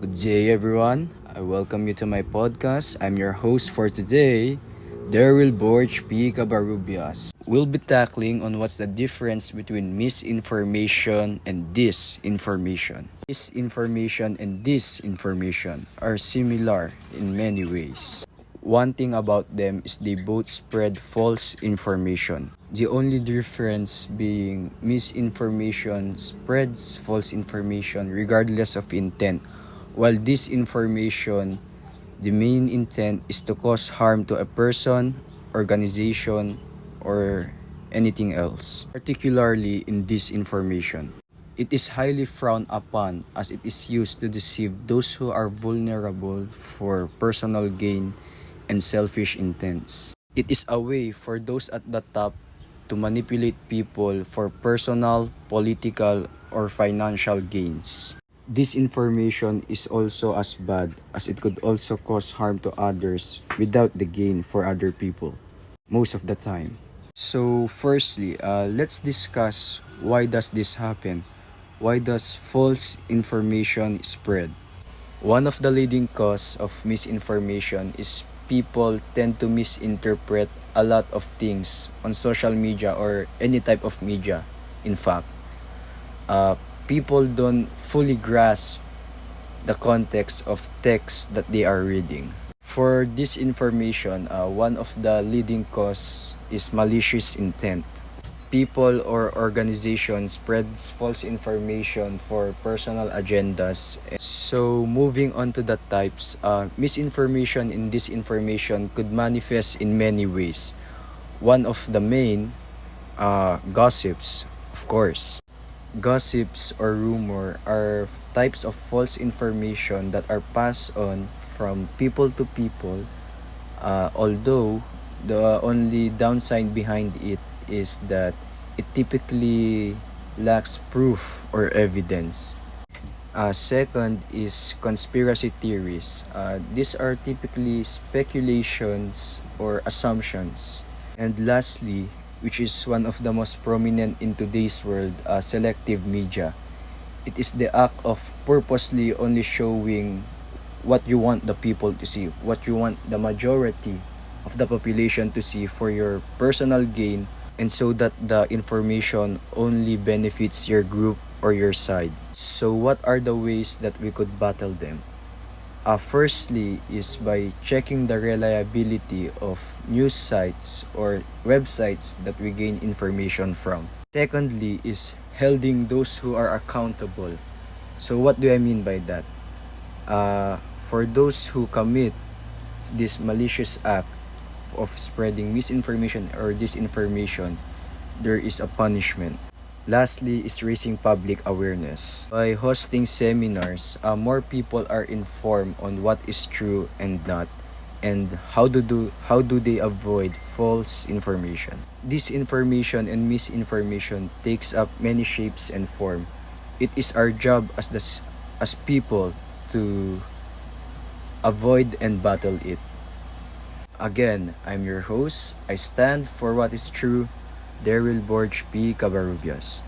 Good day, everyone. I welcome you to my podcast. I'm your host for today, Daryl Borch P. Cabarubias. We'll be tackling on what's the difference between misinformation and disinformation. Misinformation and disinformation are similar in many ways. One thing about them is they both spread false information. The only difference being misinformation spreads false information regardless of intent, while disinformation, the main intent is to cause harm to a person, organization, or anything else. Particularly in disinformation, it is highly frowned upon as it is used to deceive those who are vulnerable for personal gain and selfish intents. It is a way for those at the top to manipulate people for personal, political, or financial gains. Disinformation is also as bad as it could also cause harm to others without the gain for other people, most of the time. So firstly, let's discuss why does this happen? Why does false information spread? One of the leading causes of misinformation is people tend to misinterpret a lot of things on social media or any type of media. In fact, people don't fully grasp the context of text that they are reading. For this information, one of the leading causes is malicious intent. People or organizations spreads false information for personal agendas. So moving on to the types, misinformation and disinformation could manifest in many ways. One of the main, gossips, of course. Gossips or rumor are types of false information that are passed on from people to people, although the only downside behind it is that it typically lacks proof or evidence. Second is conspiracy theories. These are typically speculations or assumptions. And lastly, which is one of the most prominent in today's world, selective media. It is the act of purposely only showing what you want the people to see, what you want the majority of the population to see for your personal gain, and so that the information only benefits your group or your side. So what are the ways that we could battle them? Firstly is by checking the reliability of news sites or websites that we gain information from. Secondly is holding those who are accountable. So what do I mean by that? For those who commit this malicious act of spreading misinformation or disinformation, there is a punishment. Lastly is raising public awareness. By hosting seminars, more people are informed on what is true and not, and how do they avoid false information. Disinformation and misinformation takes up many shapes and form. It is our job as people to avoid and battle it. Again, I'm your host. I stand for what is true. Daryl Borch P. Cabarubias.